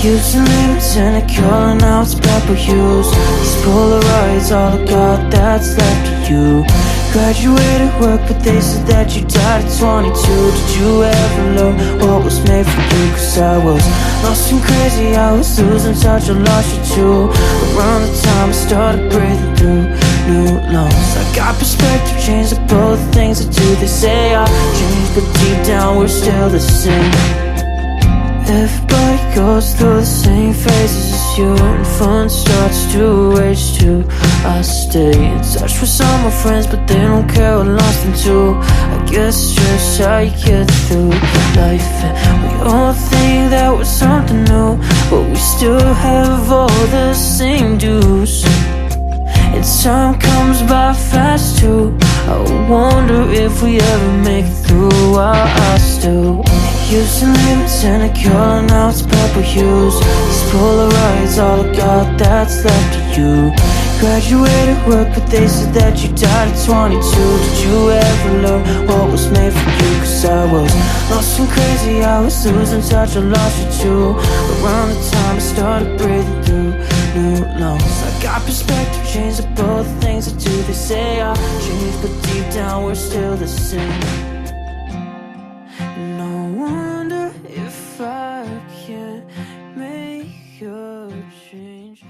Used to live in cynical, now it's purple hues. These Polaroids, all I got that's left of you. Graduated work, but they said that you died at 22. Did you ever learn what was made for you? Cause I was lost and crazy, I was losing touch, I lost you too. Around the time I started breathing through new lungs. I got perspective, changed up both things I do. They say I changed, but deep down we're still the same. Everybody goes through the same phases as you, and fun starts to age too. I stay in touch with some of my friends, but they don't care, I lost them too. I guess it's just how you get through life. And we all think that we're something new, but we still have all the same dues. And time comes by fast too. I wonder if we ever make it through. I still used to live in cynical, now it's purple hues. These Polaroids, all I got that's left of you. Graduated work, but they said that you died at 22. Did you ever learn what was made for you? Cause I was lost and crazy, I was losing touch, I lost you too. Around the time I started breathing through new lungs. I got perspective, changed up both things I do. They say I changed, but deep down we're still the same. No wonder if I can't make a change.